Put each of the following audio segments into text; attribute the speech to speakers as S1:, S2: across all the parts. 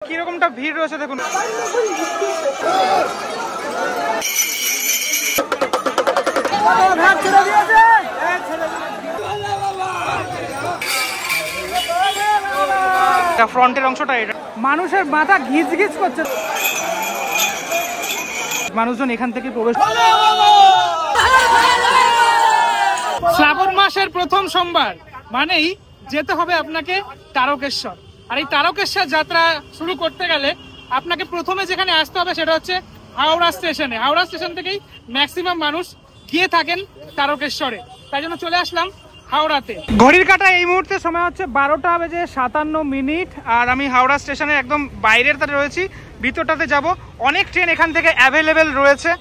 S1: কিরকমটা ভিড় রয়েছে দেখুন। ফ্রন্টের অংশটা এটা, মানুষের মাথা ঘিচ ঘিচ করছে, মানুষজন এখান থেকে প্রবেশ। শ্রাবণ মাসের প্রথম সোমবার মানেই যেতে হবে আপনাকে তারকেশ্বর। আর এই তারকেশ্বর যাত্রা শুরু করতে গেলে আপনাকে প্রথমে যেখানে আসতে হবে সেটা হচ্ছে হাওড়া স্টেশনে। হাওড়া স্টেশন থেকেই ম্যাক্সিমাম মানুষ গিয়ে থাকেন তারকেশ্বরে, তাই জন্য চলে আসলাম হাওড়াতে। ঘড়ির কাঁটা এই মুহূর্তে সময় হচ্ছে 12:57। আর আমি হাওড়া স্টেশনের একদম বাইরের তাতে রয়েছি, ভিতরটাতে যাব। অনেক ট্রেন এখান থেকে অ্যাভেলেবেল রয়েছে।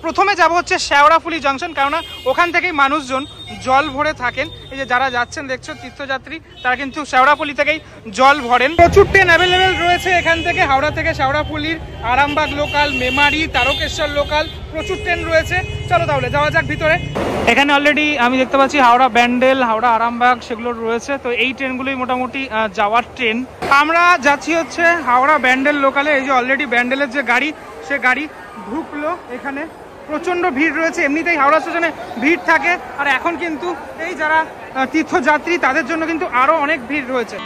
S1: প্রথমে যাব হচ্ছে শেওড়াফুলি জংশন, কেননা ওখান থেকেই মানুষজন জল ভরে থাকেন। এই যে যারা যাচ্ছেন দেখছো তীর্থযাত্রী, তারা কিন্তু শেওড়াফুলি থেকেই জল ভরেন। প্রচুর ট্রেন অ্যাভেলেবেল রয়েছে এখান থেকে, হাওড়া থেকে শেওড়াফুলির, আরামবাগ লোকাল, মেমারি, তারকেশ্বর লোকাল, প্রচুর ট্রেন রয়েছে। চলো তাহলে যাওয়া যাক ভিতরে। এখানে অলরেডি আমি দেখতে পাচ্ছি হাওড়া ব্যান্ডেল, হাওড়া আরামবাগ সেগুলো রয়েছে। তো এই ট্রেনগুলোই মোটামুটি যাওয়ার ট্রেন। আমরা যাচ্ছি হচ্ছে হাওড়া ব্যান্ডেল লোকালে। এই যে অলরেডি ব্যান্ডেলের যে গাড়ি, সে গাড়ি ঢুকলো। এখানে প্রচণ্ড ভিড় রয়েছে, এমনিতেই হাওড়া স্টেশনে ভিড় থাকে, আর এখন কিন্তু এই যারা তীর্থযাত্রী তাদের জন্য কিন্তু আরও অনেক ভিড় রয়েছে।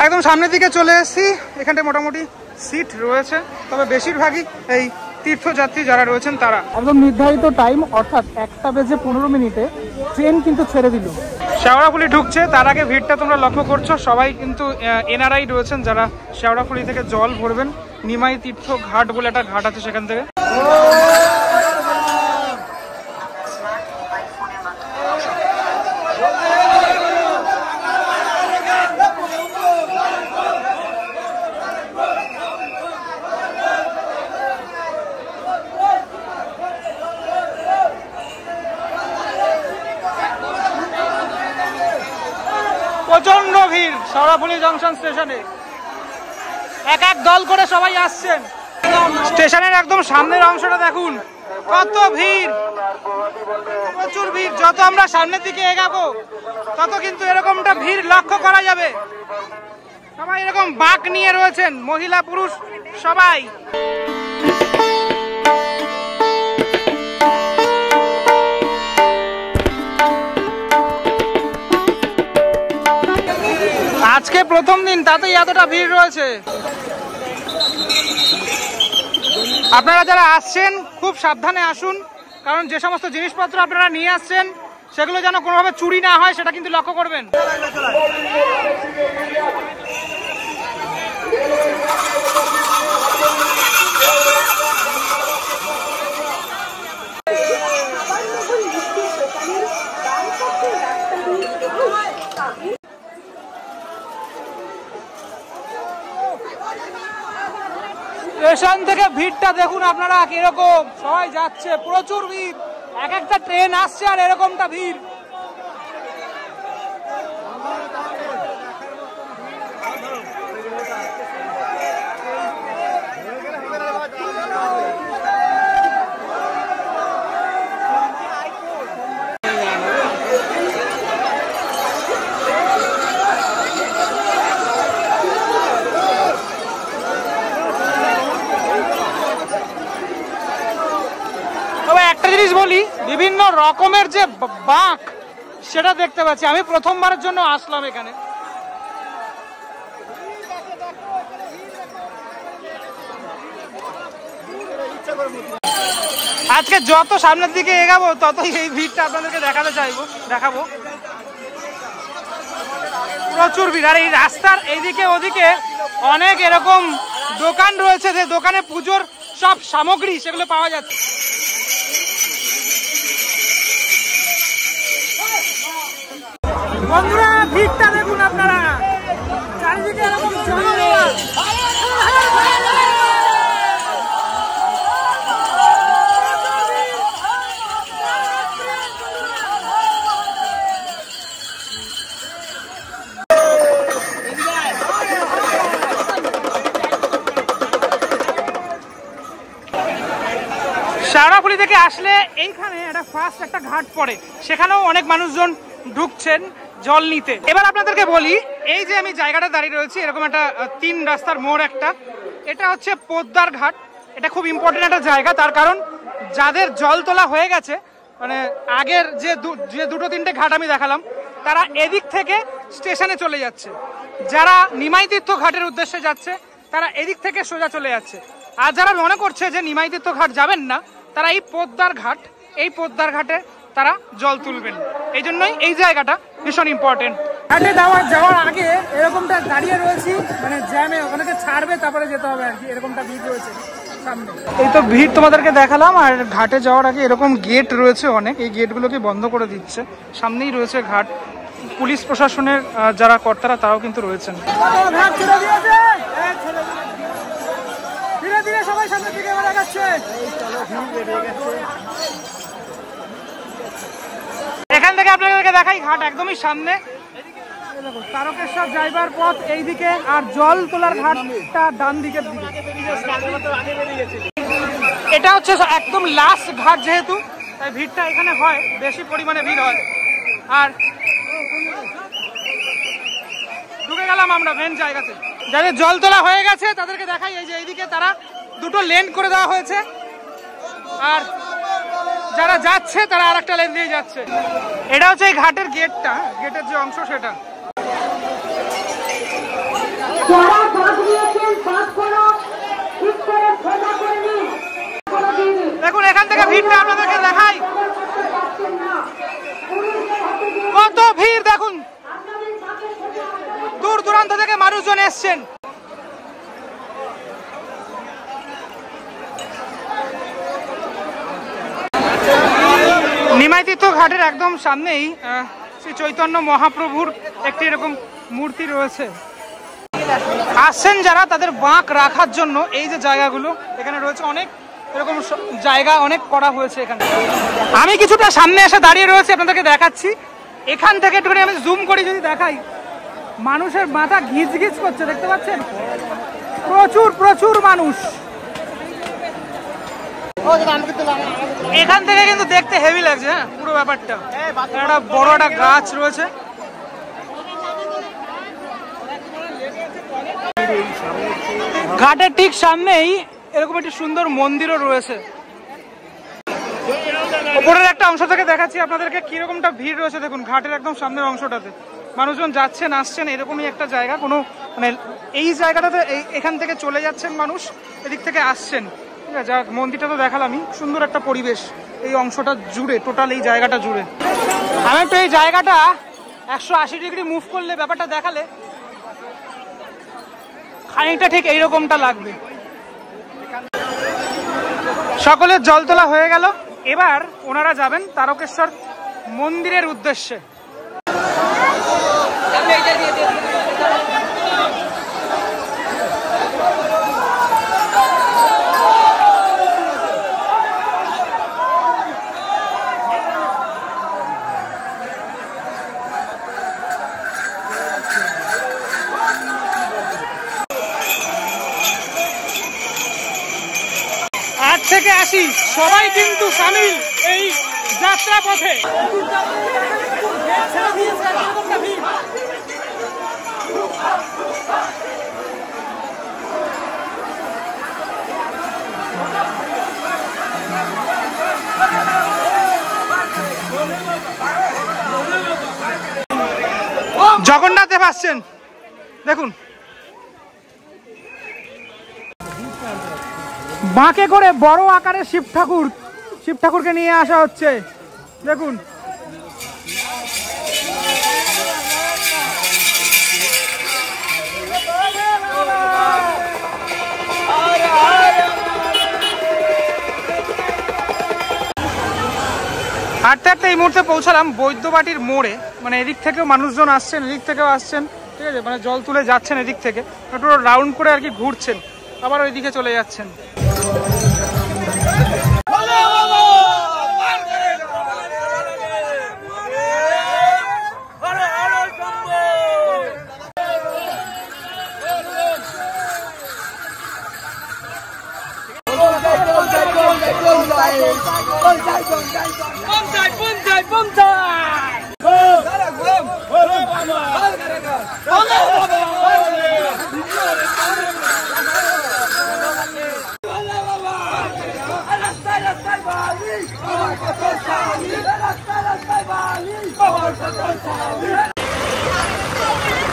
S1: একদম সামনের দিকে চলে এসেছি। এখানটা মোটামুটি সিট রয়েছে, তবে বেশিরভাগই এই তীর্থযাত্রী যারা রয়েছেন তারা। একদম নির্ধারিত টাইম অর্থাৎ 1:15 ট্রেন কিন্তু ছেড়ে দিল। শেওড়াফুলি ঢুকছে, তার আগে ভিড়টা তোমরা লক্ষ্য করছো, সবাই কিন্তু এনআরআই রয়েছেন যারা শেওড়াফুলি থেকে জল ভরবেন। নিমাই তীর্থ ঘাট বলে একটা ঘাট আছে সেখান থেকে। প্রচন্ড ভিড় শেওড়াফুলি জংশন স্টেশনে, এক এক দল করে সবাই আসছেন। স্টেশনের একদম সামনের অংশটা দেখুন কত ভিড়, প্রচুর ভিড়। যত আমরা সামনের দিকে এগাবো তত কিন্তু এরকমটা ভিড় লক্ষ্য করা যাবে। সবাই এরকম বাঁক নিয়ে রয়েছেন, মহিলা পুরুষ সবাই। আজকে প্রথম দিন, তাতেই এতটা ভিড় রয়েছে। আপনারা যারা আসছেন খুব সাবধানে আসুন, কারণ যে সমস্ত জিনিসপত্র আপনারা নিয়ে আসছেন সেগুলো যেন কোনোভাবে চুরি না হয় সেটা কিন্তু লক্ষ্য করবেন। স্টেশন থেকে ভিড়টা দেখুন আপনারা কিরকম, সবাই যাচ্ছে, প্রচুর ভিড়। এক একটা ট্রেন আসছে আর এরকমটা ভিড়। বলি বিভিন্ন রকমের যে বাঁক সেটা দেখতে পাচ্ছি। আমি প্রথমবারের জন্য আসলাম এখানে। আজকে যত সামনের দিকে এগাবো ততই এই ভিড়টা আপনাদেরকে দেখাবো। প্রচুর ভিড়। আর এই রাস্তার এইদিকে ওদিকে অনেক এরকম দোকান রয়েছে, যে দোকানে পুজোর সব সামগ্রী সেগুলো পাওয়া যাচ্ছে। বন্ধুরা ভিড়টা দেখুন আপনারা, চারিদিকে এরকম শেওড়াফুলি থেকে আসলে এইখানে একটা ফার্স্ট একটা ঘাট পড়ে, সেখানেও অনেক মানুষজন ঢুকছেন জল নিতে। এবার আপনাদেরকে বলি, এই যে আমি জায়গাটা দাঁড়িয়ে রয়েছি, এরকম একটা 3 রাস্তার মোড় একটা, এটা হচ্ছে পোদ্দার ঘাট। এটা খুব ইম্পর্টেন্ট একটা জায়গা, তার কারণ যাদের জল তোলা হয়ে গেছে, মানে আগের যে 2-3টে ঘাট আমি দেখালাম, তারা এদিক থেকে স্টেশনে চলে যাচ্ছে। যারা নিমাই তীর্থ ঘাটের উদ্দেশ্যে যাচ্ছে তারা এদিক থেকে সোজা চলে যাচ্ছে। আর যারা মনে করছে যে নিমাই তীর্থ ঘাট যাবেন না, তারা এই পোদ্দার ঘাটে তারা জল তুলবেন। এই জন্যই এই জায়গাটা ভীষণ ইম্পর্টেন্ট। ঘাটে যাওয়ার আগে এরকমটা দাঁড়িয়ে রয়েছি, মানে জ্যামে ওখানে ছাড়বে তারপরে যেতে হবে আর কি, এরকমটা ভিড় রয়েছে সামনে। এই তো ভিড় তোমাদেরকে দেখালাম। আর ঘাটে যাওয়ার আগে এরকম গেট রয়েছে অনেক, এই গেটগুলোকে বন্ধ করে দিচ্ছে। সামনেই রয়েছে ঘাট, পুলিশ প্রশাসনের যারা কর্তারা তারাও কিন্তু রয়েছেন। ধীরে ধীরে সবাই সামনের দিকে যাচ্ছে। এখান থেকে আপনাদেরকে দেখাই, ঘাট একদমই সামনে। তারকেশ্বর যাইবার পথ এইদিকে, আর জল তোলার ঘাটটা ডান দিকের দিকে। এটা হচ্ছে একদম লাস্ট ঘাট, যেহেতু তাই ভিড়টা এখানে হয়, বেশি পরিমাণে ভিড় হয়। আর ঢুকে গেলাম আমরা মেন জায়গাতে। যাদের জল তোলা হয়ে গেছে তাদেরকে দেখাই, এই যে এইদিকে তারা 2টো লেন করে দেওয়া হয়েছে, আর যারা যাচ্ছে তারা আরেকটা লেন দিয়ে যাচ্ছে। এটা হচ্ছে এই ঘাটের গেটটা, গেটের যে অংশ সেটা। দেখুন এখান থেকে ভিড়টা আপনাদেরকে দেখাই, কত ভিড় দেখুন, দূর দূরান্ত থেকে মানুষজন এসছেন। নিমাই তীর্থ ঘাটের একদম সামনেই শ্রী চৈতন্য মহাপ্রভুর একটি এরকম মূর্তি রয়েছে। আসছেন যারা, তাদের বাঁক রাখার জন্য এই যে জায়গাগুলো এখানে রয়েছে, অনেক এরকম জায়গা অনেক করা হয়েছে এখানে। আমি কিছুটা সামনে এসে দাঁড়িয়ে রয়েছি, আপনাদেরকে দেখাচ্ছি। এখান থেকে একটুখানি আমি জুম করি যদি দেখাই, মানুষের মাথা ঘিচ ঘিচ করছে, দেখতে পাচ্ছেন? প্রচুর প্রচুর মানুষ। এখান থেকে কিন্তু দেখতে হেভি লাগছে, হ্যাঁ পুরো ব্যাপারটা। একটা বড় একটা গাছ রয়েছে। ঘাটের ঠিক সামনেই এরকম একটি সুন্দর মন্দিরও রয়েছে। উপরের একটা অংশ থেকে দেখাচ্ছি আপনাদেরকে কিরকমটা ভিড় রয়েছে। দেখুন ঘাটের একদম সামনের অংশটাতে মানুষজন যাচ্ছেন আসছেন, এরকমই একটা জায়গা। কোনো মানে এই জায়গাটাতে এখান থেকে চলে যাচ্ছেন মানুষ, এদিক থেকে আসছেন, ঠিক আছে। আর মন্দিরটা তো দেখালামই, সুন্দর একটা পরিবেশ এই অংশটা জুড়ে, টোটাল এই জায়গাটা জুড়ে। আমি একটু এই জায়গাটা 180 ডিগ্রি মুভ করলে ব্যাপারটা দেখালে খানিকটা ঠিক এইরকমটা লাগবে। সকলের জল তোলা হয়ে গেল, এবার ওনারা যাবেন তারকেশ্বর মন্দিরের উদ্দেশ্যে। থেকে আসি সবাই কিন্তু সামিল এই যাত্রা পথে। জগন্নাথ দেব আসছেন, দেখুন বাঁকে করে বড় আকারে শিব ঠাকুরকে নিয়ে আসা হচ্ছে। দেখুন হাঁটতে হাঁটতে এই মুহূর্তে পৌঁছালাম বৈদ্যবাটির মোড়ে। মানে এদিক থেকেও মানুষজন আসছেন, এদিক থেকেও আসছেন, ঠিক আছে। মানে জল তুলে যাচ্ছেন এদিক থেকে, একটু রাউন্ড করে আর কি ঘুরছেন, আবার ওইদিকে চলে যাচ্ছেন।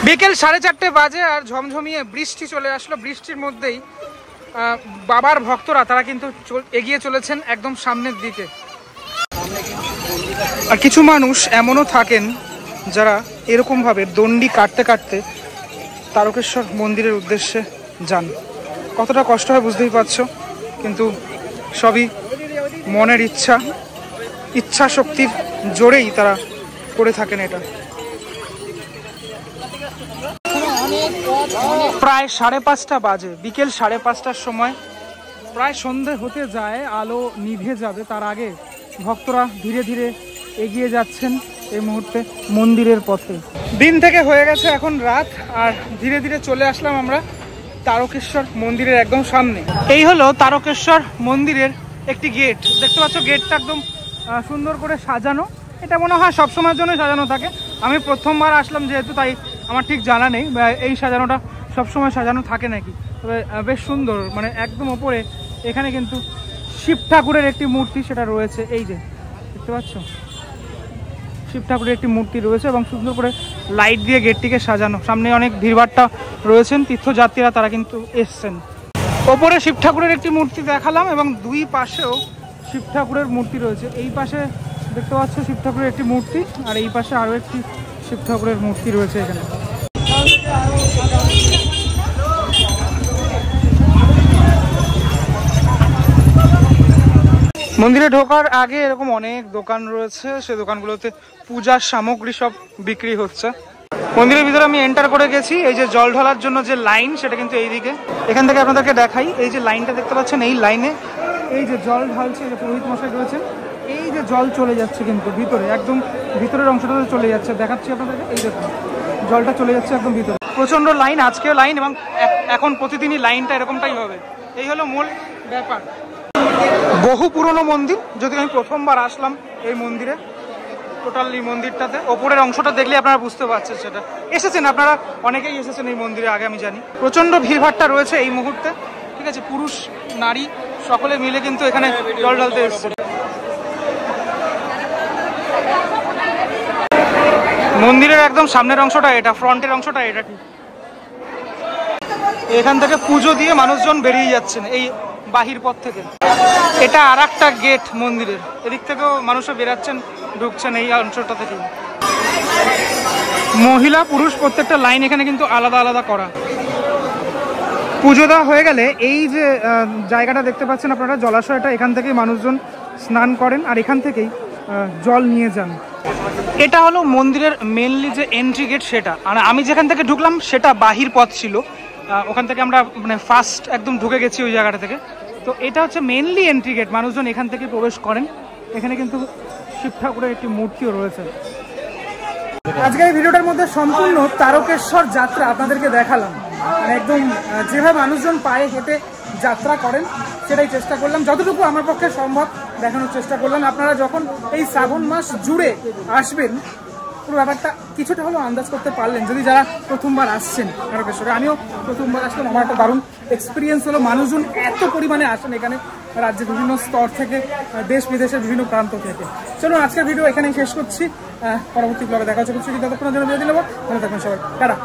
S1: বিকেল 4:30 বাজে আর ঝমঝমিয়ে বৃষ্টি চলে আসলো। বৃষ্টির মধ্যেই বাবার ভক্তরা তারা কিন্তু এগিয়ে চলেছেন একদম সামনের দিকে। আর কিছু মানুষ এমনও থাকেন যারা এরকম ভাবে দণ্ডি কাটতে কাটতে তারকেশ্বর মন্দিরের উদ্দেশ্যে যান। কতটা কষ্ট হয় বুঝতেই পারছো, কিন্তু সবই মনের ইচ্ছা শক্তির জোরেই তারা করে থাকেন এটা। প্রায় 5:30 বাজে, বিকেল 5:30টার সময়, প্রায় সন্ধে হতে যায়, আলো নিভে যাবে তার আগে ভক্তরা ধীরে ধীরে এগিয়ে যাচ্ছেন এই মুহূর্তে মন্দিরের পথে। দিন থেকে হয়ে গেছে এখন রাত, আর ধীরে ধীরে চলে আসলাম আমরা তারকেশ্বর মন্দিরের একদম সামনে। এই হলো তারকেশ্বর মন্দিরের একটি গেট, দেখতে পাচ্ছ গেটটা একদম সুন্দর করে সাজানো। এটা মনে হয় সবসময়ের জন্য সাজানো থাকে, আমি প্রথমবার আসলাম যেহেতু তাই আমার ঠিক জানা নেই এই সাজানোটা সবসময় সাজানো থাকে নাকি। তবে বেশ সুন্দর, মানে একদম ওপরে এখানে কিন্তু শিব ঠাকুরের একটি মূর্তি সেটা রয়েছে, এই যে দেখতে পাচ্ছ শিব ঠাকুরের একটি মূর্তি রয়েছে এবং সুন্দর করে লাইট দিয়ে গেটটিকে সাজানো। সামনে অনেক ভিড়ভাট্টা রয়েছেন, তীর্থযাত্রীরা তারা কিন্তু এসছেন। ওপরে শিব ঠাকুরের একটি মূর্তি দেখালাম এবং দুই পাশেও শিব ঠাকুরের মূর্তি রয়েছে। এই পাশে দেখতে পাচ্ছ শিব ঠাকুরের একটি মূর্তি, আর এই পাশে আরও একটি শিব ঠাকুরের মূর্তি রয়েছে এখানে। মন্দিরে ঢোকার আগে এরকম অনেক দোকান রয়েছে, সেই দোকানগুলোতে পূজার সামগ্রী সব বিক্রি হচ্ছে। মন্দিরের ভিতরে আমি এন্টার করে গেছি, এই যে জল ঢালার জন্য যে লাইন সেটা কিন্তু এইদিকে। এখান থেকে আপনাদেরকে দেখাই, এই যে লাইনটা দেখতে পাচ্ছেন, এই লাইনে এই যে জল ঢালছে, এই যে পুরোহিত মশাই রয়েছেন, এই যে জল চলে যাচ্ছে কিন্তু ভিতরে, একদম ভিতরের অংশটাতে চলে যাচ্ছে, দেখাচ্ছি আপনাদেরকে, এই দেখুন জলটা চলে যাচ্ছে একদম ভিতরে। প্রচন্ড লাইন, আজকেও লাইন, এবং এখন প্রতিদিনই লাইনটা এরকমটাই হবে। এই হলো মূল ব্যাপার। বহু পুরনো মন্দির, যদি আমি প্রথমবার আসলাম এই মন্দিরে, টোটালি মন্দিরটাতে ওপরের অংশটা দেখলে আপনারা বুঝতে পারছেন, সেটা এসেছেন আপনারা অনেকেই এসেছেন এই মন্দিরে আগে, আমি জানি। প্রচন্ড ভিড়ভাট্টা রয়েছে এই মুহূর্তে, ঠিক আছে, পুরুষ নারী সকলে মিলে কিন্তু এখানে জল ঢালতে এসেছে। মন্দিরের একদম সামনের অংশটা এটা, ফ্রন্টের অংশটা এটা। ঠিক এখান থেকে পুজো দিয়ে মানুষজন বেরিয়ে যাচ্ছেন এই বাহির পথ থেকে। এটা আর একটা গেট মন্দিরের, এদিক থেকেও মানুষও বেরাচ্ছেন, ঢুকছেন এই অংশটা থেকে। মহিলা পুরুষ প্রত্যেকটা লাইন এখানে কিন্তু আলাদা আলাদা করা। পুজো দেওয়া হয়ে গেলে এই যে জায়গাটা দেখতে পাচ্ছেন আপনারা, জলাশয়টা, এখান থেকেই মানুষজন স্নান করেন আর এখান থেকেই জল নিয়ে যান। এটা হলো মন্দিরের মেনলি যে এন্ট্রি গেট সেটা, আর আমি যেখান থেকে ঢুকলাম সেটা বাহির পথ ছিল, ওখান থেকে আমরা মানে ফার্স্ট একদম ঢুকে গেছি ওই জায়গাটা থেকে। তো এটা হচ্ছে মেনলি এন্ট্রি গেট, মানুষজন এখান থেকে প্রবেশ করেন। এখানে কিন্তু শিব ঠাকুরের একটি মূর্তিও রয়েছে। আজকের এই ভিডিওটার মধ্যে সম্পূর্ণ তারকেশ্বর যাত্রা আপনাদেরকে দেখালাম, মানে একদম যেভাবে মানুষজন পায়ে হেঁটে যাত্রা করেন সেটাই চেষ্টা করলাম, যতটুকু আমার পক্ষে সম্ভব দেখানোর চেষ্টা করলাম। আপনারা যখন এই শ্রাবণ মাস জুড়ে আসবেন পুরো ব্যাপারটা কিছুটা হলেও আন্দাজ করতে পারলেন, যদি যারা প্রথমবার আসছেন তারকেশ্বরে। আমিও প্রথমবার আসলাম, আমার একটা দারুণ এক্সপিরিয়েন্স হলো। মানুষজন এত পরিমাণে আসেন এখানে রাজ্যের বিভিন্ন স্তর থেকে, দেশ বিদেশের বিভিন্ন প্রান্ত থেকে। চলুন আজকের ভিডিও এখানেই শেষ করছি, পরবর্তী ব্লগে দেখা হচ্ছে। ততক্ষণের জন্য বিরতি নেবো, ভালো থাকবেন সবাই, টাটা।